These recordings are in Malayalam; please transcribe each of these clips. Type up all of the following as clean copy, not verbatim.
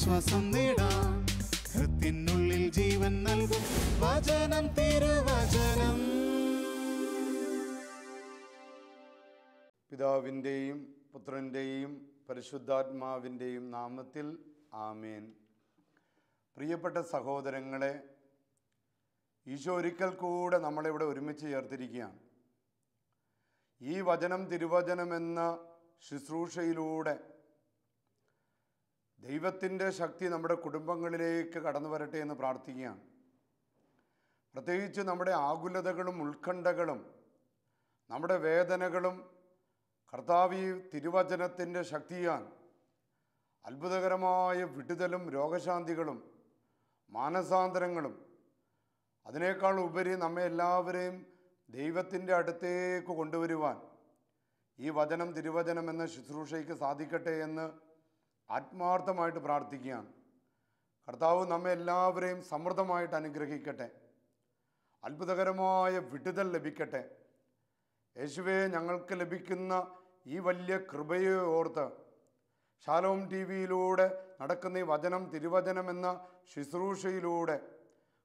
ആശ്വാസം നേടാം. ഹൃത്തിനുള്ളിൽ ജീവൻ നൽകും വചനം, തിരുവചനം. പിതാവിൻ്റെയും പുത്രൻ്റെയും പരിശുദ്ധാത്മാവിൻ്റെയും നാമത്തിൽ ആമേൻ. പ്രിയപ്പെട്ട സഹോദരങ്ങളെ, ഈശോ ഒരിക്കൽ കൂടെ നമ്മളിവിടെ ഒരുമിച്ച് ചേർത്തിരിക്കുകയാണ്. ഈ വചനം തിരുവചനമെന്ന ശുശ്രൂഷയിലൂടെ ദൈവത്തിൻ്റെ ശക്തി നമ്മുടെ കുടുംബങ്ങളിലേക്ക് കടന്നു വരട്ടെ എന്ന് പ്രാർത്ഥിക്കുകയാണ്. പ്രത്യേകിച്ച് നമ്മുടെ ആകുലതകളും ഉത്കണ്ഠകളും നമ്മുടെ വേദനകളും കർത്താവ് ഈ തിരുവചനത്തിൻ്റെ ശക്തിയാൽ അത്ഭുതകരമായ വിടുതലും രോഗശാന്തികളും മാനസാന്തരങ്ങളും അതിനേക്കാൾ ഉപരി നമ്മെ എല്ലാവരെയും ദൈവത്തിൻ്റെ അടുത്തേക്ക് കൊണ്ടുവരുവാൻ ഈ വചനം തിരുവചനം എന്ന ശുശ്രൂഷയ്ക്ക് സാധിക്കട്ടെ എന്ന് ആത്മാർത്ഥമായിട്ട് പ്രാർത്ഥിക്കുകയാണ്. കർത്താവ് നമ്മെ എല്ലാവരെയും സമൃദ്ധമായിട്ട് അനുഗ്രഹിക്കട്ടെ. അത്ഭുതകരമായ വിടുതൽ ലഭിക്കട്ടെ. യേശുവേ, ഞങ്ങൾക്ക് ലഭിക്കുന്ന ഈ വലിയ കൃപയെ ഓർത്ത് ഷാലോം TV-യിലൂടെ നടക്കുന്ന ഈ വചനം തിരുവചനം എന്ന ശുശ്രൂഷയിലൂടെ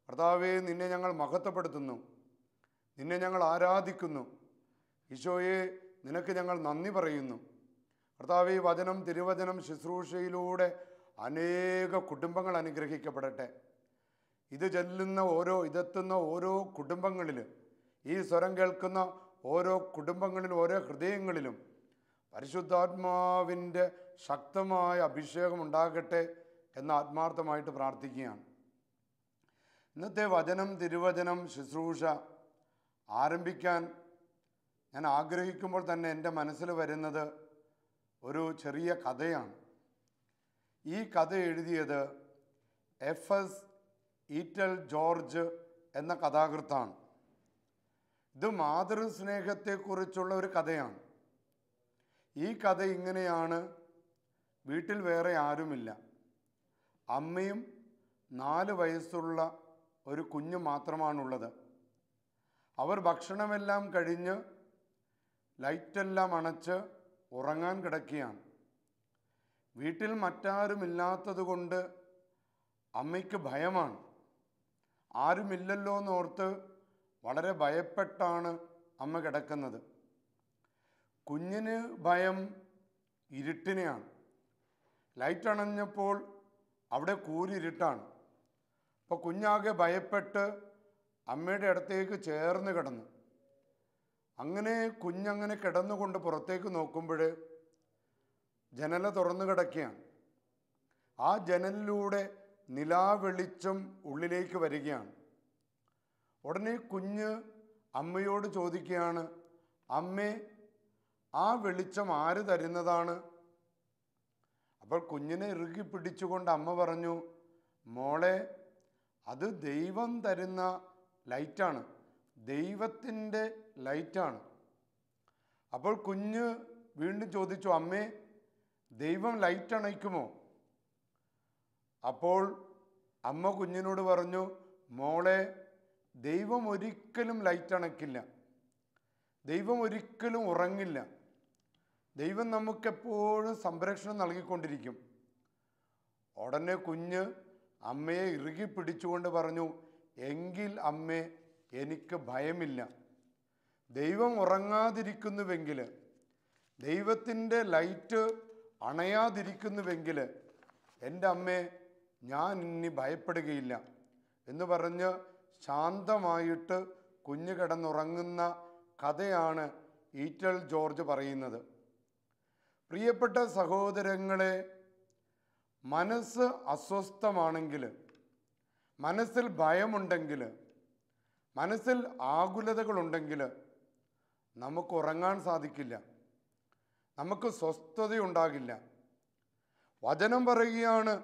കർത്താവേ, നിന്നെ ഞങ്ങൾ മഹത്വപ്പെടുത്തുന്നു, നിന്നെ ഞങ്ങൾ ആരാധിക്കുന്നു. ഈശോയെ, നിനക്ക് ഞങ്ങൾ നന്ദി പറയുന്നു. കർത്താവേ, ഈ വചനം തിരുവചനം ശുശ്രൂഷയിലൂടെ അനേക കുടുംബങ്ങൾ അനുഗ്രഹിക്കപ്പെടട്ടെ. ഇതെത്തുന്ന ഓരോ കുടുംബങ്ങളിൽ, ഈ സ്വരം കേൾക്കുന്ന ഓരോ കുടുംബങ്ങളിലും ഓരോ ഹൃദയങ്ങളിലും പരിശുദ്ധാത്മാവിൻ്റെ ശക്തമായ അഭിഷേകം ഉണ്ടാകട്ടെ എന്ന് ആത്മാർത്ഥമായിട്ട് പ്രാർത്ഥിക്കുകയാണ്. ഇന്നത്തെ വചനം തിരുവചനം ശുശ്രൂഷ ആരംഭിക്കാൻ ഞാൻ ആഗ്രഹിക്കുമ്പോൾ തന്നെ എൻ്റെ മനസ്സിൽ വരുന്നത് ഒരു ചെറിയ കഥയാണ്. ഈ കഥ എഴുതിയത് F.S. ഈറ്റൽ ജോർജ് എന്ന കഥാകൃത്താണ്. ഇത് മാതൃസ്നേഹത്തെക്കുറിച്ചുള്ള ഒരു കഥയാണ്. ഈ കഥ ഇങ്ങനെയാണ്. വീട്ടിൽ വേറെ ആരുമില്ല. അമ്മയും 4 വയസ്സുള്ള ഒരു കുഞ്ഞു മാത്രമാണുള്ളത്. അവർ ഭക്ഷണമെല്ലാം കഴിഞ്ഞ് ലൈറ്റെല്ലാം അണച്ച് ഉറങ്ങാൻ കിടക്കുകയാണ്. വീട്ടിൽ മറ്റാരുമില്ലാത്തത് കൊണ്ട് അമ്മയ്ക്ക് ഭയമാണ്. ആരുമില്ലല്ലോ എന്നോർത്ത് വളരെ ഭയപ്പെട്ടാണ് അമ്മ കിടക്കുന്നത്. കുഞ്ഞിന് ഭയം ഇരുട്ടിനെയാണ്. ലൈറ്റ് അണഞ്ഞപ്പോൾ അവിടെ കൂരിരുട്ടാണ്. അപ്പോൾ കുഞ്ഞാകെ ഭയപ്പെട്ട് അമ്മയുടെ അടുത്തേക്ക് ചേർന്ന് കിടന്നു. അങ്ങനെ കുഞ്ഞങ്ങനെ കിടന്നുകൊണ്ട് പുറത്തേക്ക് നോക്കുമ്പോൾ ജനല തുറന്നു കിടക്കുകയാണ്. ആ ജനലിലൂടെ നിലാവെളിച്ചം ഉള്ളിലേക്ക് വരികയാണ്. ഉടനെ കുഞ്ഞ് അമ്മയോട് ചോദിക്കുകയാണ്, അമ്മേ, ആ വെളിച്ചം ആര് തരുന്നതാണ്? അപ്പോൾ കുഞ്ഞിനെ ഇറുകി പിടിച്ചുകൊണ്ട് അമ്മ പറഞ്ഞു, മോളെ, അത് ദൈവം തരുന്ന ലൈറ്റാണ്, ദൈവത്തിൻ്റെ ലൈറ്റാണ്. അപ്പോൾ കുഞ്ഞ് വീണ്ടും ചോദിച്ചു, അമ്മേ, ദൈവം ലൈറ്റ് അണയ്ക്കുമോ? അപ്പോൾ അമ്മ കുഞ്ഞിനോട് പറഞ്ഞു, മോളെ, ദൈവം ഒരിക്കലും ലൈറ്റ് അണയ്ക്കില്ല, ദൈവം ഒരിക്കലും ഉറങ്ങില്ല, ദൈവം നമുക്കെപ്പോഴും സംരക്ഷണം നൽകിക്കൊണ്ടിരിക്കും. ഉടനെ കുഞ്ഞ് അമ്മയെ ഇറുകി പിടിച്ചുകൊണ്ട് പറഞ്ഞു, എങ്കിൽ അമ്മേ, എനിക്ക് ഭയമില്ല. ദൈവം ഉറങ്ങാതിരിക്കുന്നുവെങ്കിൽ, ദൈവത്തിൻ്റെ ലൈറ്റ് അണയാതിരിക്കുന്നുവെങ്കിൽ എൻ്റെ അമ്മേ, ഞാൻ ഇനി ഭയപ്പെടുകയില്ല എന്ന് പറഞ്ഞ് ശാന്തമായിട്ട് കുഞ്ഞ് കിടന്നുറങ്ങുന്ന കഥയാണ് ഈറ്റൽ ജോർജ് പറയുന്നത്. പ്രിയപ്പെട്ട സഹോദരങ്ങളെ, മനസ്സ് അസ്വസ്ഥമാണെങ്കിൽ, മനസ്സിൽ ഭയമുണ്ടെങ്കിൽ, മനസ്സിൽ ആകുലതകളുണ്ടെങ്കിൽ നമുക്ക് ഉറങ്ങാൻ സാധിക്കില്ല, നമുക്ക് സ്വസ്ഥതയുണ്ടാകില്ല. വചനം പറയുകയാണ്,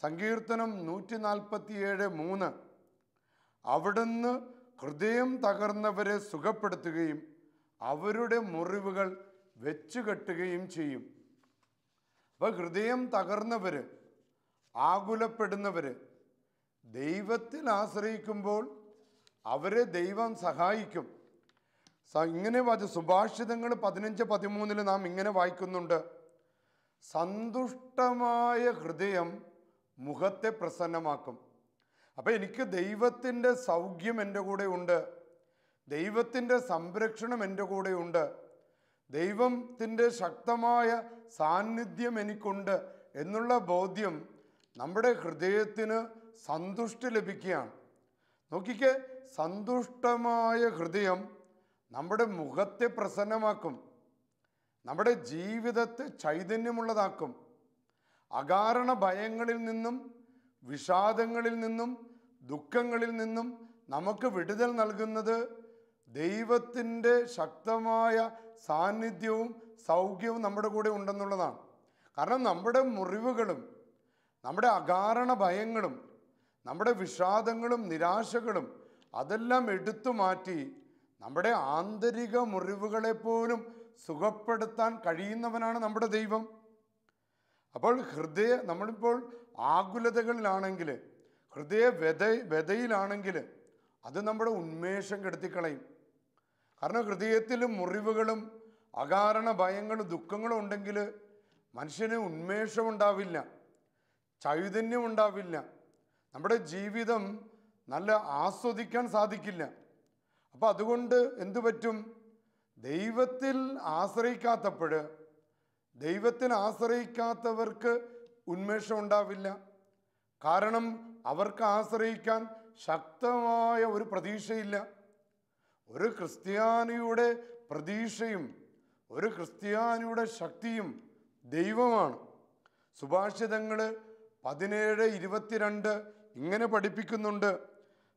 സങ്കീർത്തനം 147:3, അവിടുന്ന് ഹൃദയം തകർന്നവരെ സുഖപ്പെടുത്തുകയും അവരുടെ മുറിവുകൾ വെച്ചുകെട്ടുകയും ചെയ്യും. അപ്പോൾ ഹൃദയം തകർന്നവർ, ആകുലപ്പെടുന്നവർ ദൈവത്തിൽ ആശ്രയിക്കുമ്പോൾ അവരെ ദൈവം സഹായിക്കും. ഇങ്ങനെ സുഭാഷിതങ്ങൾ 15:13 നാം ഇങ്ങനെ വായിക്കുന്നുണ്ട്, സന്തുഷ്ടമായ ഹൃദയം മുഖത്തെ പ്രസന്നമാക്കും. അപ്പം എനിക്ക് ദൈവത്തിൻ്റെ സൗഖ്യം എൻ്റെ കൂടെ ഉണ്ട്, ദൈവത്തിൻ്റെ സംരക്ഷണം എൻ്റെ കൂടെ ഉണ്ട്, ദൈവത്തിൻ്റെ ശക്തമായ സാന്നിധ്യം എനിക്കുണ്ട് എന്നുള്ള ബോധ്യം നമ്മുടെ ഹൃദയത്തിന് സന്തുഷ്ടി ലഭിക്കുകയാണ്. നോക്കിക്കേ, സന്തുഷ്ടമായ ഹൃദയം നമ്മുടെ മുഖത്തെ പ്രസന്നമാക്കും, നമ്മുടെ ജീവിതത്തെ ചൈതന്യമുള്ളതാക്കും. അകാരണ ഭയങ്ങളിൽ നിന്നും വിഷാദങ്ങളിൽ നിന്നും ദുഃഖങ്ങളിൽ നിന്നും നമുക്ക് വിടുതൽ നൽകുന്നത് ദൈവത്തിൻ്റെ ശക്തമായ സാന്നിധ്യവും സൗഖ്യവും നമ്മുടെ കൂടെ ഉണ്ടെന്നുള്ളതാണ്. കാരണം നമ്മുടെ മുറിവുകളും നമ്മുടെ അകാരണ ഭയങ്ങളും നമ്മുടെ വിഷാദങ്ങളും നിരാശകളും അതെല്ലാം എടുത്തു മാറ്റി നമ്മുടെ ആന്തരിക മുറിവുകളെപ്പോലും സുഖപ്പെടുത്താൻ കഴിയുന്നവനാണ് നമ്മുടെ ദൈവം. അപ്പോൾ നമ്മളിപ്പോൾ ആകുലതകളിലാണെങ്കിൽ, വ്യതയിലാണെങ്കിൽ അത് നമ്മുടെ ഉന്മേഷം കെടുത്തിക്കളയും. കാരണം ഹൃദയത്തിൽ മുറിവുകളും അകാരണ ഭയങ്ങളും ദുഃഖങ്ങളും ഉണ്ടെങ്കിൽ മനുഷ്യന് ഉന്മേഷം ഉണ്ടാവില്ല, ചൈതന്യം ഉണ്ടാവില്ല, നമ്മുടെ ജീവിതം നല്ല ആസ്വദിക്കാൻ സാധിക്കില്ല. അപ്പം അതുകൊണ്ട് എന്തു പറ്റും? ദൈവത്തിൽ ആശ്രയിക്കാത്തവർക്ക് ഉന്മേഷം ഉണ്ടാവില്ല. കാരണം അവർക്ക് ആശ്രയിക്കാൻ ശക്തമായ ഒരു പ്രതീക്ഷയില്ല. ഒരു ക്രിസ്ത്യാനിയുടെ പ്രതീക്ഷയും ഒരു ക്രിസ്ത്യാനിയുടെ ശക്തിയും ദൈവമാണ്. സുഭാഷിതങ്ങൾ 17:22 ഇങ്ങനെ പഠിപ്പിക്കുന്നുണ്ട്: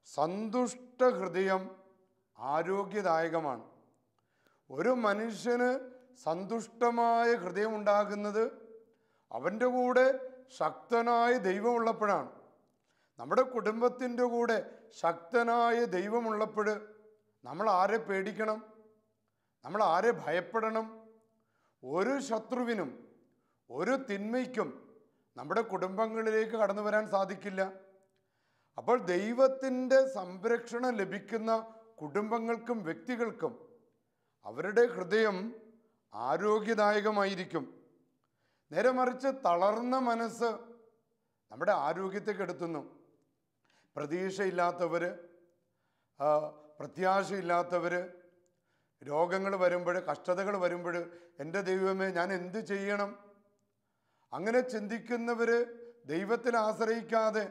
സന്തുഷ്ട ഹൃദയം ആരോഗ്യദായകമാണ്. ഒരു മനുഷ്യന് സന്തുഷ്ടമായ ഹൃദയം ഉണ്ടാകുന്നത് അവൻ്റെ കൂടെ ശക്തനായ ദൈവമുള്ളപ്പോഴാണ്. നമ്മുടെ കുടുംബത്തിൻ്റെ കൂടെ ശക്തനായ ദൈവമുള്ളപ്പോൾ നമ്മൾ ആരെ പേടിക്കണം? നമ്മൾ ആരെ ഭയപ്പെടണം? ഒരു ശത്രുവിനും ഒരു തിന്മയ്ക്കും നമ്മുടെ കുടുംബങ്ങളിലേക്ക് കടന്നു വരാൻ സാധിക്കില്ല. അപ്പോൾ ദൈവത്തിൻ്റെ സംരക്ഷണം ലഭിക്കുന്ന കുടുംബങ്ങൾക്കും വ്യക്തികൾക്കും അവരുടെ ഹൃദയം ആരോഗ്യദായകമായിരിക്കും. നേരെ മറിച്ച് തളർന്ന മനസ്സ് നമ്മുടെ ആരോഗ്യത്തെ കെടുത്തുന്നു. പ്രതീക്ഷയില്ലാത്തവർ, പ്രത്യാശയില്ലാത്തവർ, രോഗങ്ങൾ വരുമ്പോൾ, കഷ്ടതകൾ വരുമ്പോൾ എൻ്റെ ദൈവമേ ഞാൻ എന്ത് ചെയ്യണം? അങ്ങനെ ചിന്തിക്കുന്നവർ ദൈവത്തിൽ ആശ്രയിക്കാതെ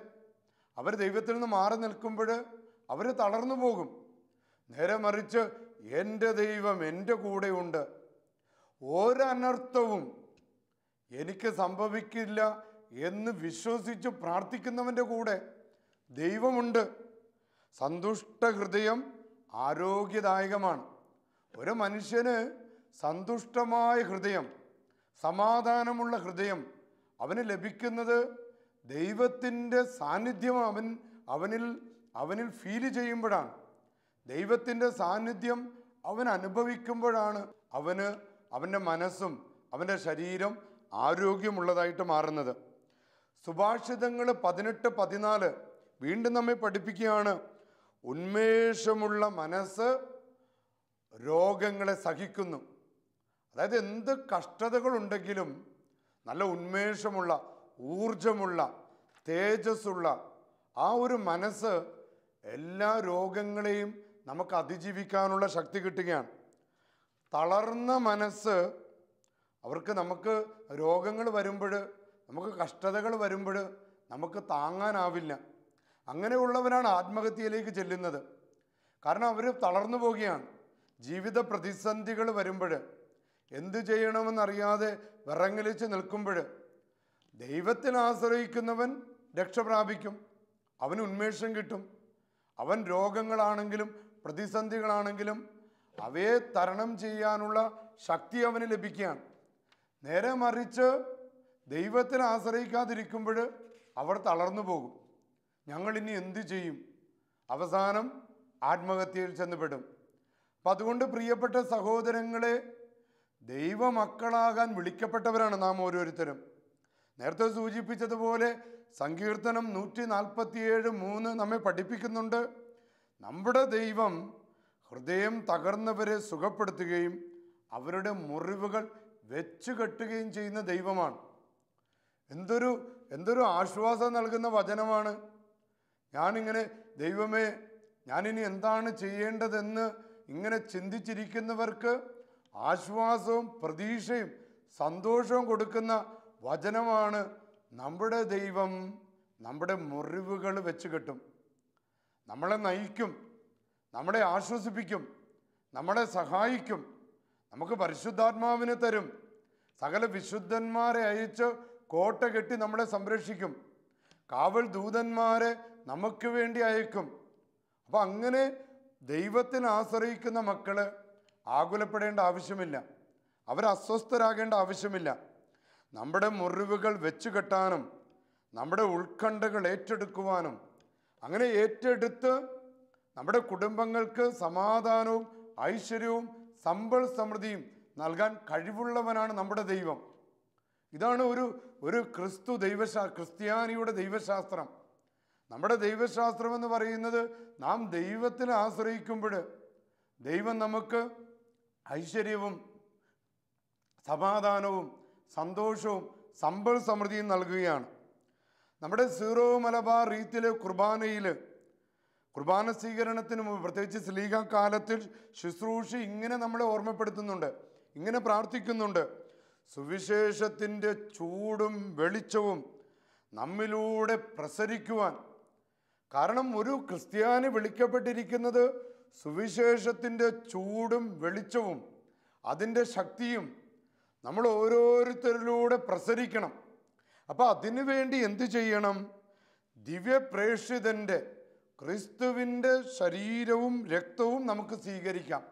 അവർ ദൈവത്തിൽ നിന്ന് മാറി നിൽക്കുമ്പോൾ അവർ തളർന്നു പോകും. നേരെ മറിച്ച് എൻ്റെ ദൈവം എൻ്റെ കൂടെയുണ്ട്, ഒരനർത്ഥവും എനിക്ക് സംഭവിക്കില്ല എന്ന് വിശ്വസിച്ച് പ്രാർത്ഥിക്കുന്നവൻ്റെ കൂടെ ദൈവമുണ്ട്. സന്തുഷ്ട ഹൃദയം ആരോഗ്യദായകമാണ്. ഒരു മനുഷ്യന് സന്തുഷ്ടമായ ഹൃദയം, സമാധാനമുള്ള ഹൃദയം അവന് ലഭിക്കുന്നത് ദൈവത്തിൻ്റെ സാന്നിധ്യം അവനിൽ ഫീല് ചെയ്യുമ്പോഴാണ്. ദൈവത്തിൻ്റെ സാന്നിധ്യം അവൻ അനുഭവിക്കുമ്പോഴാണ് അവൻ്റെ മനസ്സും അവൻ്റെ ശരീരം ആരോഗ്യമുള്ളതായിട്ട് മാറുന്നത്. സുഭാഷിതങ്ങൾ 18:14 വീണ്ടും നമ്മെ പഠിപ്പിക്കുകയാണ്: ഉന്മേഷമുള്ള മനസ്സ് രോഗങ്ങളെ സഹിക്കുന്നു. അതായത് എന്ത് കഷ്ടതകളുണ്ടെങ്കിലും നല്ല ഉന്മേഷമുള്ള, ഊർജമുള്ള, തേജസ്സുള്ള ആ ഒരു മനസ്സ് എല്ലാ രോഗങ്ങളെയും നമുക്ക് അതിജീവിക്കാനുള്ള ശക്തി കിട്ടുകയാണ്. തളർന്ന മനസ്സ് നമുക്ക് രോഗങ്ങൾ വരുമ്പോൾ, നമുക്ക് കഷ്ടതകൾ വരുമ്പോൾ നമുക്ക് താങ്ങാനാവില്ല. അങ്ങനെയുള്ളവരാണ് ആത്മഹത്യയിലേക്ക് ചെല്ലുന്നത്. കാരണം അവർ തളർന്നു പോവുകയാണ്. ജീവിത പ്രതിസന്ധികൾ വരുമ്പോൾ, എന്തു ചെയ്യണമെന്നറിയാതെ വിറങ്ങലിച്ച് നിൽക്കുമ്പോൾ ദൈവത്തിൽ ആശ്രയിക്കുന്നവൻ രക്ഷപ്രാപിക്കും, അവന് ഉന്മേഷം കിട്ടും. അവൻ രോഗങ്ങളാണെങ്കിലും പ്രതിസന്ധികളാണെങ്കിലും അവയെ തരണം ചെയ്യാനുള്ള ശക്തി അവന് ലഭിക്കുകയാണ്. നേരെ മറിച്ച് ദൈവത്തിൽ ആശ്രയിക്കാതിരിക്കുമ്പോൾ അവർ തളർന്നു പോകും. ഞങ്ങളിനി എന്തു ചെയ്യും? അവസാനം ആത്മഹത്യയിൽ ചെന്നുപെടും. അപ്പം അതുകൊണ്ട് പ്രിയപ്പെട്ട സഹോദരങ്ങളെ, ദൈവമക്കളാകാൻ വിളിക്കപ്പെട്ടവരാണ് നാം ഓരോരുത്തരും. നേരത്തെ സൂചിപ്പിച്ചതുപോലെ സങ്കീർത്തനം 147:3 നമ്മെ പഠിപ്പിക്കുന്നുണ്ട്: നമ്മുടെ ദൈവം ഹൃദയം തകർന്നവരെ സുഖപ്പെടുത്തുകയും അവരുടെ മുറിവുകൾ വെച്ചു കെട്ടുകയും ചെയ്യുന്ന ദൈവമാണ്. എന്തൊരു എന്തൊരു ആശ്വാസം നൽകുന്ന വചനമാണ്. ഞാനിങ്ങനെ ദൈവമേ ഞാനിനി എന്താണ് ചെയ്യേണ്ടതെന്ന് ഇങ്ങനെ ചിന്തിച്ചിരിക്കുന്നവർക്ക് ആശ്വാസവും പ്രതീക്ഷയും സന്തോഷവും കൊടുക്കുന്ന വചനമാണ്. നമ്മുടെ ദൈവം നമ്മുടെ മുറിവുകൾ വെച്ച് കെട്ടും, നമ്മളെ നയിക്കും, നമ്മളെ ആശ്വസിപ്പിക്കും, നമ്മളെ സഹായിക്കും, നമുക്ക് പരിശുദ്ധാത്മാവിനെ തരും, സകല വിശുദ്ധന്മാരെ അയച്ച് കോട്ട കെട്ടി നമ്മളെ സംരക്ഷിക്കും, കാവൽ ദൂതന്മാരെ നമുക്ക് വേണ്ടി അയക്കും. അപ്പം അങ്ങനെ ദൈവത്തിൽ ആശ്രയിക്കുന്ന മക്കള് ആകുലപ്പെടേണ്ട ആവശ്യമില്ല, അവർ അസ്വസ്ഥരാകേണ്ട ആവശ്യമില്ല. നമ്മുടെ മുറിവുകൾ വെച്ചു കെട്ടാനും നമ്മുടെ ഉത്കണ്ഠകൾ ഏറ്റെടുക്കുവാനും അങ്ങനെ ഏറ്റെടുത്ത് നമ്മുടെ കുടുംബങ്ങൾക്ക് സമാധാനവും ഐശ്വര്യവും സമ്പൽ സമൃദ്ധിയും നൽകാൻ കഴിവുള്ളവനാണ് നമ്മുടെ ദൈവം. ഇതാണ് ഒരു ക്രിസ്ത്യാനിയുടെ ദൈവശാസ്ത്രം. നമ്മുടെ ദൈവശാസ്ത്രം എന്ന് പറയുന്നത് നാം ദൈവത്തിൽ ആശ്രയിക്കുമ്പോൾ ദൈവം നമുക്ക് ഐശ്വര്യവും സമാധാനവും സന്തോഷവും സമ്പൽ സമൃദ്ധിയും നൽകുകയാണ്. നമ്മുടെ സീറോ മലബാർ റീത്തിലെ കുർബാന സ്വീകരണത്തിന് മുമ്പ്, പ്രത്യേകിച്ച് സ്ലീഹ കാലത്തിൽ ശുശ്രൂഷ ഇങ്ങനെ നമ്മളെ ഓർമ്മപ്പെടുത്തുന്നുണ്ട്, ഇങ്ങനെ പ്രാർത്ഥിക്കുന്നുണ്ട്: സുവിശേഷത്തിൻ്റെ ചൂടും വെളിച്ചവും നമ്മിലൂടെ പ്രസരിക്കുവാൻ. കാരണം ഒരു ക്രിസ്ത്യാനി വിളിക്കപ്പെട്ടിരിക്കുന്നത് സുവിശേഷത്തിൻ്റെ ചൂടും വെളിച്ചവും അതിൻ്റെ ശക്തിയും നമ്മൾ ഓരോരുത്തരിലൂടെ പ്രസരിക്കണം. അപ്പം അതിനു വേണ്ടി എന്തു ചെയ്യണം? ദിവ്യപ്രേക്ഷിതൻ്റെ ക്രിസ്തുവിൻ്റെ ശരീരവും രക്തവും നമുക്ക് സ്വീകരിക്കാം.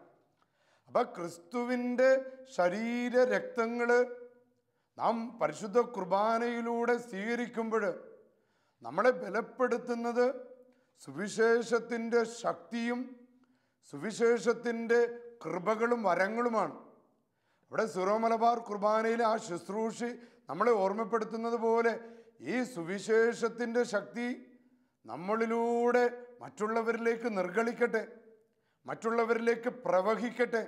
അപ്പം ക്രിസ്തുവിൻ്റെ ശരീര രക്തങ്ങൾ നാം പരിശുദ്ധ കുർബാനയിലൂടെ സ്വീകരിക്കുമ്പോൾ നമ്മളെ ബലപ്പെടുത്തുന്നത് സുവിശേഷത്തിൻ്റെ ശക്തിയും സുവിശേഷത്തിൻ്റെ കൃപകളും വരങ്ങളുമാണ്. ഇവിടെ സീറോ മലബാർ കുർബാനയിലെ ആ ശുശ്രൂഷ നമ്മളെ ഓർമ്മപ്പെടുത്തുന്നത് പോലെ ഈ സുവിശേഷത്തിൻ്റെ ശക്തി നമ്മളിലൂടെ മറ്റുള്ളവരിലേക്ക് നിർഗളിക്കട്ടെ, മറ്റുള്ളവരിലേക്ക് പ്രവഹിക്കട്ടെ.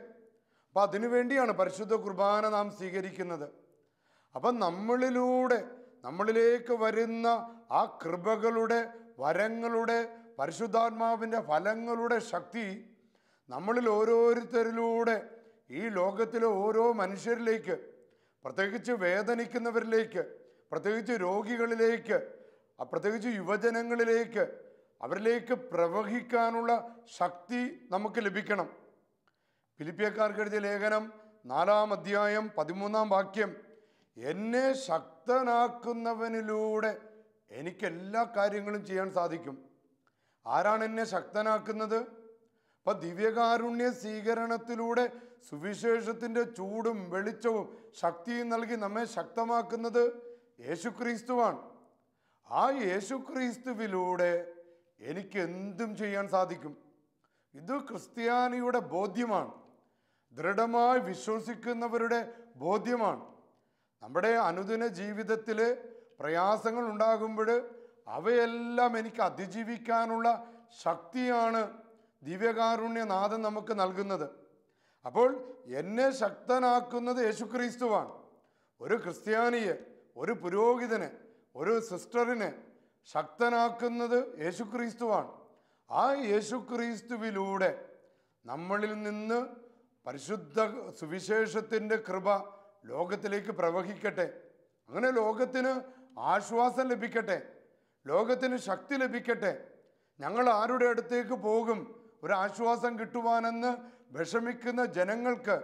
അപ്പം അതിനുവേണ്ടിയാണ് പരിശുദ്ധ കുർബാന നാം സ്വീകരിക്കുന്നത്. അപ്പം നമ്മളിലേക്ക് വരുന്ന ആ കൃപകളുടെ വരങ്ങളുടെ പരിശുദ്ധാത്മാവിൻ്റെ ഫലങ്ങളുടെ ശക്തി നമ്മളിൽ ഓരോരുത്തരിലൂടെ ഈ ലോകത്തിലെ ഓരോ മനുഷ്യരിലേക്ക്, പ്രത്യേകിച്ച് വേദനിക്കുന്നവരിലേക്ക്, പ്രത്യേകിച്ച് രോഗികളിലേക്ക്, പ്രത്യേകിച്ച് യുവജനങ്ങളിലേക്ക്, അവരിലേക്ക് പ്രവഹിക്കാനുള്ള ശക്തി നമുക്ക് ലഭിക്കണം. ഫിലിപ്പിയക്കാർക്ക് എഴുതിയ ലേഖനം 4-ാം അധ്യായം 13-ാം വാക്യം: എന്നെ ശക്തനാക്കുന്നവനിലൂടെ എനിക്ക് എല്ലാ കാര്യങ്ങളും ചെയ്യാൻ സാധിക്കും. ആരാണ് എന്നെ ശക്തനാക്കുന്നത്? അപ്പം ദിവ്യകാരുണ്യ സ്വീകരണത്തിലൂടെ സുവിശേഷത്തിൻ്റെ ചൂടും വെളിച്ചവും ശക്തിയും നൽകി നമ്മെ ശക്തമാക്കുന്നത് യേശുക്രിസ്തുവാണ്. ആ യേശുക്രിസ്തുവിലൂടെ എനിക്ക് എന്തും ചെയ്യാൻ സാധിക്കും. ഇത് ക്രിസ്ത്യാനിയുടെ ബോധ്യമാണ്, ദൃഢമായി വിശ്വസിക്കുന്നവരുടെ ബോധ്യമാണ്. നമ്മുടെ അനുദിന ജീവിതത്തിൽ പ്രയാസങ്ങൾ ഉണ്ടാകുമ്പോൾ അവയെല്ലാം എനിക്ക് അതിജീവിക്കാനുള്ള ശക്തിയാണ് ദിവ്യകാരുണ്യനാഥൻ നമുക്ക് നൽകുന്നത്. അപ്പോൾ എന്നെ ശക്തനാക്കുന്നത് യേശുക്രിസ്തുവാണ്. ഒരു ക്രിസ്ത്യാനിയെ, ഒരു പുരോഹിതനെ, ഒരു സിസ്റ്ററിനെ ശക്തനാക്കുന്നത് യേശുക്രിസ്തുവാണ്. ആ യേശുക്രിസ്തുവിലൂടെ നമ്മളിൽ നിന്ന് പരിശുദ്ധ സുവിശേഷത്തിൻ്റെ കൃപ ലോകത്തിലേക്ക് പ്രവഹിക്കട്ടെ. അങ്ങനെ ലോകത്തിന് ആശ്വാസം ലഭിക്കട്ടെ, ലോകത്തിന് ശക്തി ലഭിക്കട്ടെ. ഞങ്ങൾ ആരുടെ അടുത്തേക്ക് പോകും ഒരാശ്വാസം കിട്ടുവാനെന്ന് വിഷമിക്കുന്ന ജനങ്ങൾക്ക്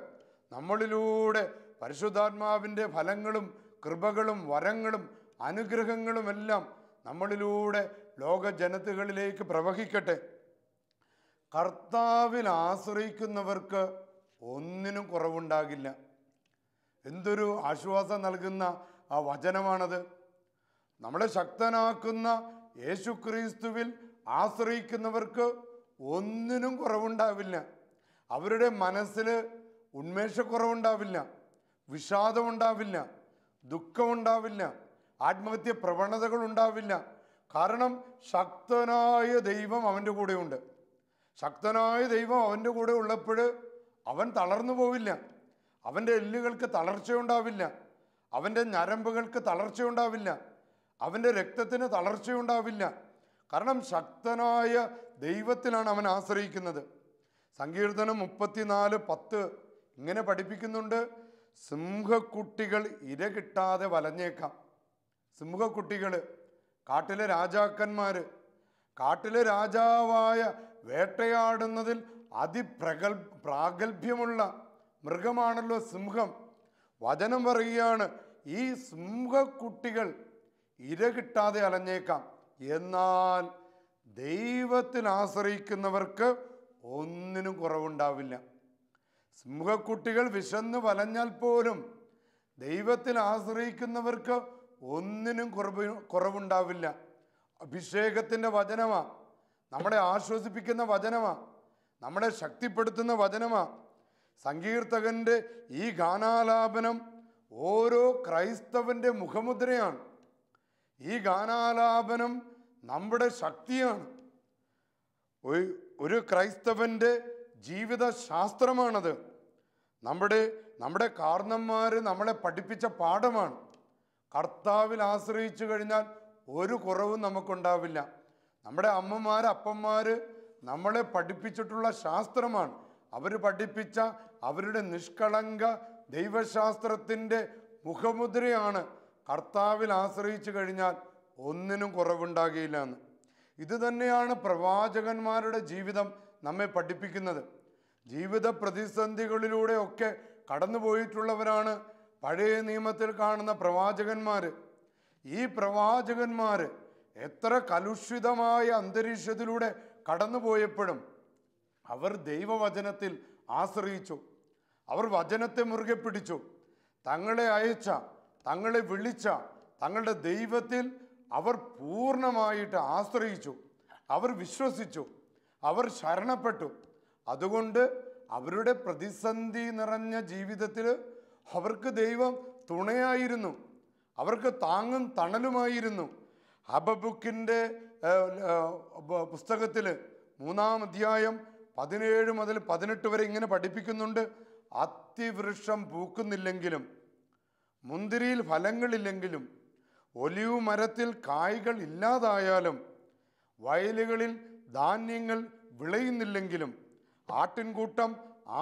നമ്മളിലൂടെ പരിശുദ്ധാത്മാവിൻ്റെ ഫലങ്ങളും കൃപകളും വരങ്ങളും അനുഗ്രഹങ്ങളുമെല്ലാം നമ്മളിലൂടെ ലോക ജനതകളിലേക്ക് പ്രവഹിക്കട്ടെ. കർത്താവിൽ ആശ്രയിക്കുന്നവർക്ക് ഒന്നിനും കുറവുണ്ടാകില്ല. എന്തൊരു ആശ്വാസം നൽകുന്ന ആ വചനമാണത്. നമ്മളെ ശക്തനാക്കുന്ന യേശുക്രിസ്തുവിൽ ആശ്രയിക്കുന്നവർക്ക് ഒന്നിനും കുറവുണ്ടാവില്ല. അവരുടെ മനസ്സിൽ ഉന്മേഷക്കുറവുണ്ടാവില്ല, വിഷാദമുണ്ടാവില്ല, ദുഃഖമുണ്ടാവില്ല, ആത്മഹത്യ പ്രവണതകൾ ഉണ്ടാവില്ല. കാരണം ശക്തനായ ദൈവം അവൻ്റെ കൂടെയുണ്ട്. ശക്തനായ ദൈവം അവൻ്റെ കൂടെ ഉള്ളപ്പോൾ അവൻ തളർന്നു പോവില്ല, അവൻ്റെ എല്ലുകൾക്ക് തളർച്ചയുണ്ടാവില്ല, അവൻ്റെ ഞരമ്പുകൾക്ക് തളർച്ചയുണ്ടാവില്ല. അവൻ്റെ രക്തത്തിന് തളർച്ചയുണ്ടാവില്ല. കാരണം ശക്തനായ ദൈവത്തിലാണ് അവൻ ആശ്രയിക്കുന്നത്. സങ്കീർത്തനം 34:10 ഇങ്ങനെ പഠിപ്പിക്കുന്നുണ്ട്: സിംഹക്കുട്ടികൾ ഇര കിട്ടാതെ വലഞ്ഞേക്കാം. സിംഹക്കുട്ടികൾ, കാട്ടിലെ രാജാക്കന്മാർ, കാട്ടിലെ രാജാവായ വേട്ടയാടുന്നതിൽ പ്രാഗൽഭ്യമുള്ള മൃഗമാണല്ലോ സിംഹം. വചനം പറയുകയാണ്, ഈ സിംഹക്കുട്ടികൾ ഇര കിട്ടാതെ അലഞ്ഞേക്കാം, എന്നാൽ ദൈവത്തിൽ ആശ്രയിക്കുന്നവർക്ക് ഒന്നിനും കുറവുണ്ടാവില്ല. സിംഹക്കുട്ടികൾ വിശന്ന് വലഞ്ഞാൽ പോലും ദൈവത്തിൽ ആശ്രയിക്കുന്നവർക്ക് ഒന്നിനും കുറവുണ്ടാവില്ല. അഭിഷേകത്തിൻ്റെ വചനമാ, നമ്മളെ ആശ്വസിപ്പിക്കുന്ന വചനമാ, നമ്മളെ ശക്തിപ്പെടുത്തുന്ന വചനമാ. സങ്കീർത്തകൻ്റെ ഈ ഗാനാലാപനം ഓരോ ക്രൈസ്തവൻ്റെ മുഖമുദ്രയാണ്. ഈ ഗാനാലാപനം നമ്മുടെ ശക്തിയാണ്. ഒരു ക്രൈസ്തവൻ്റെ ജീവിത ശാസ്ത്രമാണത്. നമ്മുടെ കാർന്നന്മാർ നമ്മളെ പഠിപ്പിച്ച പാഠമാണ്. കർത്താവിൽ ആശ്രയിച്ചു കഴിഞ്ഞാൽ ഒരു കുറവും നമുക്കുണ്ടാവില്ല. നമ്മുടെ അമ്മമാർ, അപ്പന്മാർ നമ്മളെ പഠിപ്പിച്ചിട്ടുള്ള ശാസ്ത്രമാണ്. അവർ പഠിപ്പിച്ച അവരുടെ നിഷ്കളങ്ക ദൈവശാസ്ത്രത്തിൻ്റെ മുഖമുദ്രയാണ് കർത്താവിൽ ആശ്രയിച്ചു കഴിഞ്ഞാൽ ഒന്നിനും കുറവുണ്ടാകുകയില്ല എന്ന്. ഇത് തന്നെയാണ് പ്രവാചകന്മാരുടെ ജീവിതം നമ്മെ പഠിപ്പിക്കുന്നത്. ജീവിത പ്രതിസന്ധികളിലൂടെയൊക്കെ കടന്നു പോയിട്ടുള്ളവരാണ് പഴയ നിയമത്തിൽ കാണുന്ന പ്രവാചകന്മാർ. ഈ പ്രവാചകന്മാർ എത്ര കലുഷിതമായ അന്തരീക്ഷത്തിലൂടെ കടന്നുപോയപ്പോഴും അവർ ദൈവവചനത്തിൽ ആശ്രയിച്ചു. അവർ വചനത്തെ മുറുകെ പിടിച്ചു. തങ്ങളെ അയച്ച, തങ്ങളെ വിളിച്ച തങ്ങളുടെ ദൈവത്തിൽ അവർ പൂർണ്ണമായിട്ട് ആശ്രയിച്ചു. അവർ വിശ്വസിച്ചു, അവർ ശരണപ്പെട്ടു. അതുകൊണ്ട് അവരുടെ പ്രതിസന്ധി നിറഞ്ഞ ജീവിതത്തിൽ അവർക്ക് ദൈവം തുണയായിരുന്നു, അവർക്ക് താങ്ങും തണലുമായിരുന്നു. ഹബക്കുക്കിൻ്റെ പുസ്തകത്തിൽ 3-ാം അധ്യായം 17 മുതൽ 18 വരെ ഇങ്ങനെ പഠിപ്പിക്കുന്നുണ്ട്: അത്തിവൃക്ഷം പൂക്കുന്നില്ലെങ്കിലും, മുന്തിരിയിൽ ഫലങ്ങളില്ലെങ്കിലും, ഒലിവ് മരത്തിൽ കായ്കൾ ഇല്ലാതായാലും, വയലുകളിൽ ധാന്യങ്ങൾ വിളയുന്നില്ലെങ്കിലും, ആട്ടിൻകൂട്ടം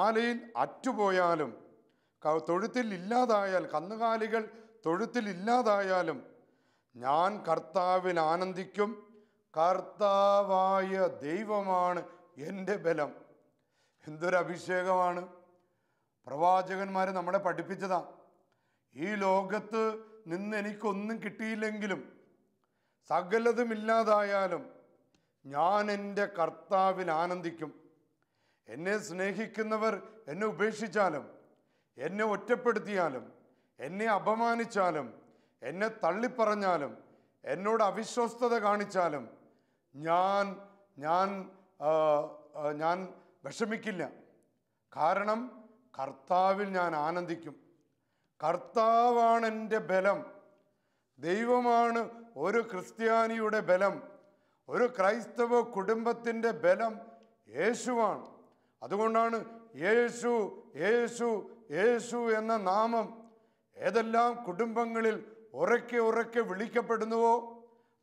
ആലയിൽ അറ്റുപോയാലും, തൊഴുത്തിൽ ഇല്ലാതായാൽ, കന്നുകാലികൾ തൊഴുത്തിൽ ഇല്ലാതായാലും, ഞാൻ കർത്താവിൽ ആനന്ദിക്കും. കർത്താവായ ദൈവമാണ് എൻ്റെ ബലം. എന്തൊരു അഭിഷേകമാണ്! പ്രവാചകന്മാർ നമ്മളെ പഠിപ്പിച്ചതാ. ഈ ലോകത്ത് നിന്ന് എനിക്കൊന്നും കിട്ടിയില്ലെങ്കിലും, സകലതും ഇല്ലാതായാലും ഞാൻ എൻ്റെ കർത്താവിൽ ആനന്ദിക്കും. എന്നെ സ്നേഹിക്കുന്നവർ എന്നെ ഉപേക്ഷിച്ചാലും, എന്നെ ഒറ്റപ്പെടുത്തിയാലും, എന്നെ അപമാനിച്ചാലും, എന്നെ തള്ളിപ്പറഞ്ഞാലും, എന്നോട് അവിശ്വസ്തത കാണിച്ചാലും ഞാൻ വിഷമിക്കില്ല. കാരണം കർത്താവിൽ ഞാൻ ആനന്ദിക്കും. കർത്താവാണ് എൻ്റെ ബലം. ദൈവമാണ് ഒരു ക്രിസ്ത്യാനിയുടെ ബലം. ഒരു ക്രൈസ്തവ കുടുംബത്തിൻ്റെ ബലം യേശുവാണ്. അതുകൊണ്ടാണ് യേശു യേശു യേശു എന്ന നാമം ഏതെല്ലാം കുടുംബങ്ങളിൽ ഉറക്കെ ഉറക്കെ വിളിക്കപ്പെടുന്നുവോ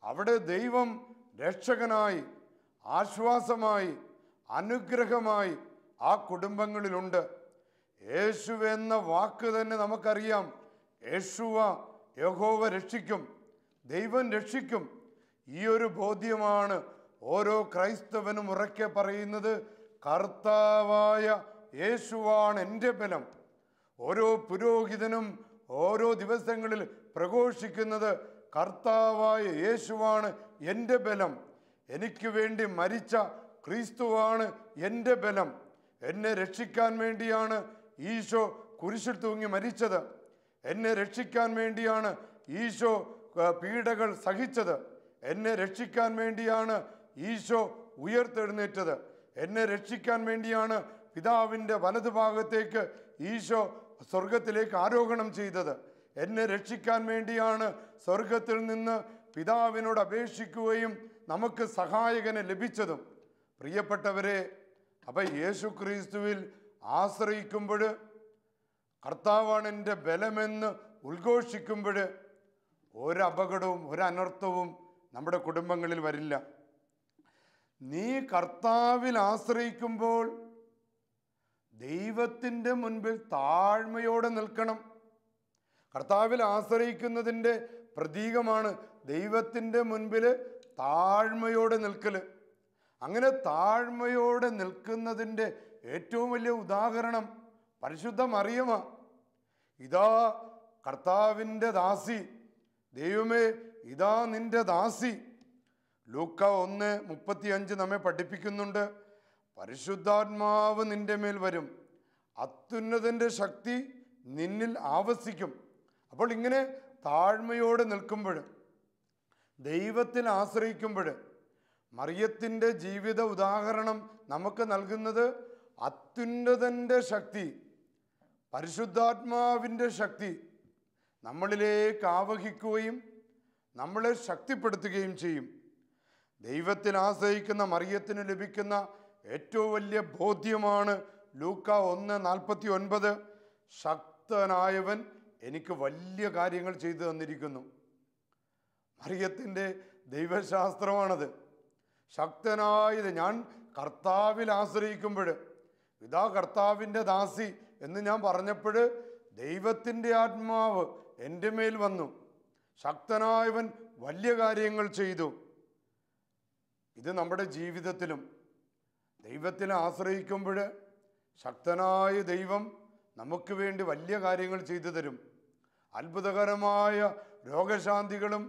അവിടെ ദൈവം രക്ഷകനായി, ആശ്വാസമായി, അനുഗ്രഹമായി ആ കുടുംബങ്ങളിലുണ്ട്. യേശു എന്ന വാക്ക് തന്നെ നമുക്കറിയാം. യേശുവ, യഹോവ രക്ഷിക്കും, ദൈവം രക്ഷിക്കും. ഈ ഒരു ബോധ്യമാണ് ഓരോ ക്രൈസ്തവനും ഉറക്കെ പറയുന്നത്: കർത്താവായ യേശുവാണ് എൻ്റെ ബലം. ഓരോ പുരോഹിതനും ഓരോ ദിവസങ്ങളിൽ പ്രഘോഷിക്കുന്നത്: കർത്താവായ യേശുവാണ് എൻ്റെ ബലം. എനിക്ക് വേണ്ടി മരിച്ച ക്രിസ്തുവാണ് എൻ്റെ ബലം. എന്നെ രക്ഷിക്കാൻ വേണ്ടിയാണ് ഈശോ കുരിശിൽ തൂങ്ങി മരിച്ചത്. എന്നെ രക്ഷിക്കാൻ വേണ്ടിയാണ് ഈശോ പീഡകൾ സഹിച്ചത്. എന്നെ രക്ഷിക്കാൻ വേണ്ടിയാണ് ഈശോ ഉയർത്തെഴുന്നേറ്റത്. എന്നെ രക്ഷിക്കാൻ വേണ്ടിയാണ് പിതാവിൻ്റെ വലതുഭാഗത്തേക്ക് ഈശോ സ്വർഗത്തിലേക്ക് ആരോഹണം ചെയ്തത്. എന്നെ രക്ഷിക്കാൻ വേണ്ടിയാണ് സ്വർഗത്തിൽ നിന്ന് പിതാവിനോട് അപേക്ഷിക്കുകയും നമുക്ക് സഹായകനെ ലഭിച്ചതും. പ്രിയപ്പെട്ടവരെ, അപ്പം യേശു ക്രിസ്തുവിൽ ആശ്രയിക്കുമ്പോൾ, കർത്താവാണ് എൻ്റെ ബലമെന്ന് ഉദ്ഘോഷിക്കുമ്പോൾ ഒരപകടവും ഒരനർത്ഥവും നമ്മുടെ കുടുംബങ്ങളിൽ വരില്ല. നീ കർത്താവിൽ ആശ്രയിക്കുമ്പോൾ ദൈവത്തിൻ്റെ മുൻപിൽ താഴ്മയോടെ നിൽക്കണം. കർത്താവിൽ ആശ്രയിക്കുന്നതിൻ്റെ പ്രതീകമാണ് ദൈവത്തിൻ്റെ മുൻപിൽ താഴ്മയോടെ നിൽക്കൽ. അങ്ങനെ താഴ്മയോടെ നിൽക്കുന്നതിൻ്റെ ഏറ്റവും വലിയ ഉദാഹരണം പരിശുദ്ധ മറിയമാണ്. ഇതാ കർത്താവിൻ്റെ ദാസി, ദൈവമേ ഇതാ നിന്റെ ദാസി. ലൂക്ക 1:35 നമ്മെ പഠിപ്പിക്കുന്നുണ്ട്, പരിശുദ്ധാത്മാവ് നിന്റെ മേൽ വരും, അത്യുന്നതൻ്റെ ശക്തി നിന്നിൽ ആവസിക്കും. അപ്പോൾ ഇങ്ങനെ താഴ്മയോടെ നിൽക്കുമ്പോൾ, ദൈവത്തിൽ ആശ്രയിക്കുമ്പോൾ, മറിയത്തിൻ്റെ ജീവിത ഉദാഹരണം നമുക്ക് നൽകുന്നത് അത്യുന്നതൻ്റെ ശക്തി, പരിശുദ്ധാത്മാവിൻ്റെ ശക്തി നമ്മളിലേക്ക് ആവഹിക്കുകയും നമ്മളെ ശക്തിപ്പെടുത്തുകയും ചെയ്യും. ദൈവത്തിൽ ആശ്രയിക്കുന്ന മറിയത്തിന് ലഭിക്കുന്ന ഏറ്റവും വലിയ ബോധ്യമാണ് ലൂക്ക 1:49, ശക്തനായവൻ എനിക്ക് വലിയ കാര്യങ്ങൾ ചെയ്തു തന്നിരിക്കുന്നു. മറിയത്തിൻ്റെ ദൈവശാസ്ത്രമാണത്. ശക്തനായത്, ഞാൻ കർത്താവിൽ ആശ്രയിക്കുമ്പോൾ, ഇതാ കർത്താവിൻ്റെ ദാസി എന്ന് ഞാൻ പറഞ്ഞപ്പോൾ ദൈവത്തിൻ്റെ ആത്മാവ് എൻ്റെ മേൽ വന്നു, ശക്തനായവൻ വലിയ കാര്യങ്ങൾ ചെയ്തു. ഇത് നമ്മുടെ ജീവിതത്തിലും ദൈവത്തിൽ ആശ്രയിക്കുമ്പോൾ ശക്തനായ ദൈവം നമുക്ക് വേണ്ടി വലിയ കാര്യങ്ങൾ ചെയ്തു തരും. അത്ഭുതകരമായ രോഗശാന്തികളും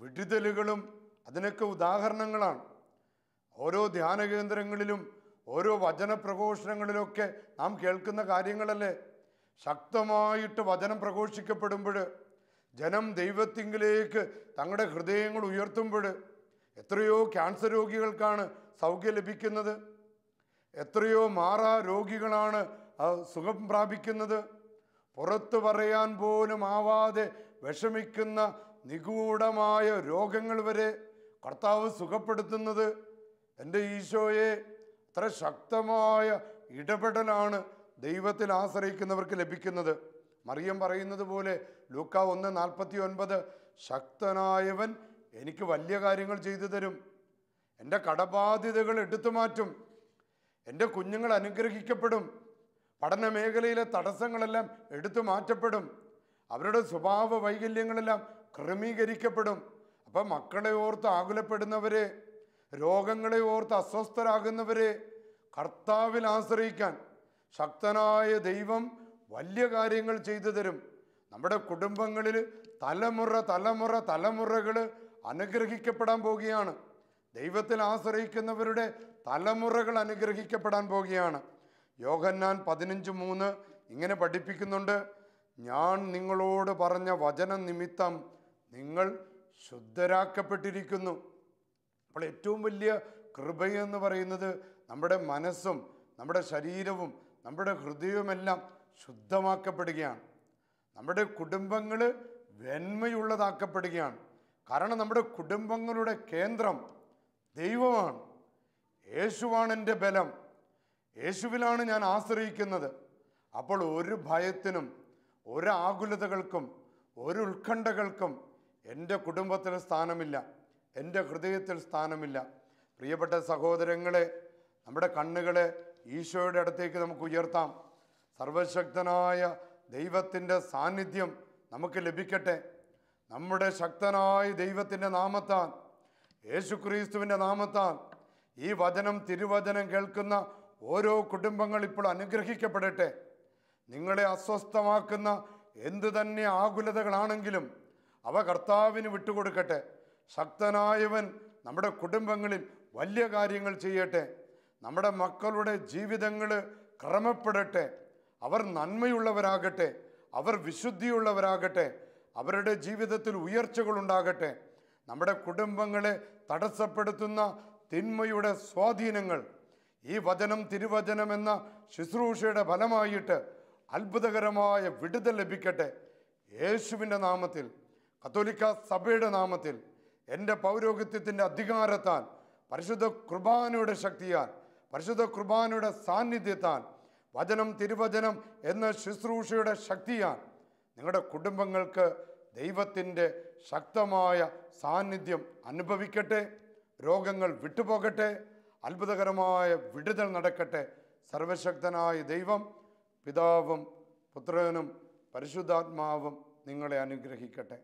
വിടുതലുകളും അതിനൊക്കെ ഉദാഹരണങ്ങളാണ്. ഓരോ ധ്യാന കേന്ദ്രങ്ങളിലും ഓരോ വചന പ്രഘോഷണങ്ങളിലൊക്കെ നാം കേൾക്കുന്ന കാര്യങ്ങളല്ലേ. ശക്തമായിട്ട് വചനം പ്രഘോഷിക്കപ്പെടുമ്പോൾ, ജനം ദൈവത്തിങ്കിലേക്ക് തങ്ങളുടെ ഹൃദയങ്ങൾ ഉയർത്തുമ്പോൾ എത്രയോ ക്യാൻസർ രോഗികൾക്കാണ് സൗഖ്യം ലഭിക്കുന്നത്, എത്രയോ മാറാ രോഗികളാണ് സുഖം പ്രാപിക്കുന്നത്. പുറത്തു പറയാൻ പോലും ആവാതെ വിഷമിക്കുന്ന നിഗൂഢമായ രോഗങ്ങൾ വരെ കർത്താവ് സുഖപ്പെടുത്തുന്നത്. എൻ്റെ ഈശോയെ, അത്ര ശക്തമായ ഇടപെടലാണ് ദൈവത്തിൽ ആശ്രയിക്കുന്നവർക്ക് ലഭിക്കുന്നത്. മറിയം പറയുന്നത് പോലെ ലൂക്ക 1:49, ശക്തനായവൻ എനിക്ക് വലിയ കാര്യങ്ങൾ ചെയ്തു തരും, എൻ്റെ കടബാധ്യതകൾ എടുത്തു മാറ്റും, എൻ്റെ കുഞ്ഞുങ്ങൾ അനുഗ്രഹിക്കപ്പെടും, പഠന മേഖലയിലെ തടസ്സങ്ങളെല്ലാം എടുത്തു മാറ്റപ്പെടും, അവരുടെ സ്വഭാവ വൈകല്യങ്ങളെല്ലാം ക്രമീകരിക്കപ്പെടും. അപ്പം മക്കളെ ഓർത്ത് ആകുലപ്പെടുന്നവരെ, രോഗങ്ങളെ ഓർത്ത് അസ്വസ്ഥരാകുന്നവരെ കർത്താവിൽ ആശ്രയിക്കാൻ ശക്തനായ ദൈവം വലിയ കാര്യങ്ങൾ ചെയ്തു തരും. നമ്മുടെ കുടുംബങ്ങളിൽ തലമുറകൾ അനുഗ്രഹിക്കപ്പെടാൻ പോകുകയാണ്. ദൈവത്തിൽ ആശ്രയിക്കുന്നവരുടെ തലമുറകൾ അനുഗ്രഹിക്കപ്പെടാൻ പോകുകയാണ്. യോഹന്നാൻ 15:3 ഇങ്ങനെ പഠിപ്പിക്കുന്നുണ്ട്, ഞാൻ നിങ്ങളോട് പറഞ്ഞ വചനം നിമിത്തം നിങ്ങൾ ശുദ്ധരാക്കപ്പെട്ടിരിക്കുന്നു. അപ്പോൾ ഏറ്റവും വലിയ കൃപയെന്ന് പറയുന്നത് നമ്മുടെ മനസ്സും നമ്മുടെ ശരീരവും നമ്മുടെ ഹൃദയവുമെല്ലാം ശുദ്ധമാക്കപ്പെടുകയാണ്. നമ്മുടെ കുടുംബങ്ങൾ വെണ്മയുള്ളതാക്കപ്പെടുകയാണ്. കാരണം നമ്മുടെ കുടുംബങ്ങളുടെ കേന്ദ്രം ദൈവമാണ്. യേശുവാണ് എൻ്റെ ബലം, യേശുവിലാണ് ഞാൻ ആശ്രയിക്കുന്നത്. അപ്പോൾ ഒരു ഭയത്തിനും ഒരു ആകുലതകൾക്കും ഒരു ഉത്കണ്ഠകൾക്കും എൻ്റെ കുടുംബത്തിൽ സ്ഥാനമില്ല, എൻ്റെ ഹൃദയത്തിൽ സ്ഥാനമില്ല. പ്രിയപ്പെട്ട സഹോദരങ്ങളെ, നമ്മുടെ കണ്ണുകളെ ഈശോയുടെ അടുത്തേക്ക് നമുക്ക് ഉയർത്താം. സർവശക്തനായ ദൈവത്തിൻ്റെ സാന്നിധ്യം നമുക്ക് ലഭിക്കട്ടെ. നമ്മുടെ ശക്തനായ ദൈവത്തിൻ്റെ നാമത്താൽ, യേശുക്രിസ്തുവിൻ്റെ നാമത്താൽ ഈ തിരുവചനം കേൾക്കുന്ന ഓരോ കുടുംബങ്ങൾ ഇപ്പോൾ അനുഗ്രഹിക്കപ്പെടട്ടെ. നിങ്ങളെ അസ്വസ്ഥമാക്കുന്ന എന്തു തന്നെ ആകുലതകളാണെങ്കിലും അവ കർത്താവിന് വിട്ടുകൊടുക്കട്ടെ. ശക്തനായവൻ നമ്മുടെ കുടുംബങ്ങളിൽ വലിയ കാര്യങ്ങൾ ചെയ്യട്ടെ. നമ്മുടെ മക്കളുടെ ജീവിതങ്ങൾ ക്രമപ്പെടട്ടെ. അവർ നന്മയുള്ളവരാകട്ടെ, അവർ വിശുദ്ധിയുള്ളവരാകട്ടെ, അവരുടെ ജീവിതത്തിൽ ഉയർച്ചകളുണ്ടാകട്ടെ. നമ്മുടെ കുടുംബങ്ങളെ തടസ്സപ്പെടുത്തുന്ന തിന്മയുടെ സ്വാധീനങ്ങൾ ഈ തിരുവചനം എന്ന ശുശ്രൂഷയുടെ ഫലമായിട്ട് അത്ഭുതകരമായ വിടുതൽ ലഭിക്കട്ടെ. യേശുവിൻ്റെ നാമത്തിൽ, കത്തോലിക്ക സഭയുടെ നാമത്തിൽ, എൻ്റെ പൗരോഹിത്യത്തിൻ്റെ അധികാരത്താൽ, പരിശുദ്ധ കുർബാനയുടെ ശക്തിയാൽ, പരിശുദ്ധ കുർബാനയുടെ സാന്നിധ്യത്താൽ, തിരുവചനം എന്ന ശുശ്രൂഷയുടെ ശക്തിയാൽ നിങ്ങളുടെ കുടുംബങ്ങൾക്ക് ദൈവത്തിൻ്റെ ശക്തമായ സാന്നിധ്യം അനുഭവിക്കട്ടെ. രോഗങ്ങൾ വിട്ടുപോകട്ടെ. അത്ഭുതകരമായ വിടുതൽ നടക്കട്ടെ. സർവശക്തനായ ദൈവം പിതാവും പുത്രനും പരിശുദ്ധാത്മാവും നിങ്ങളെ അനുഗ്രഹിക്കട്ടെ.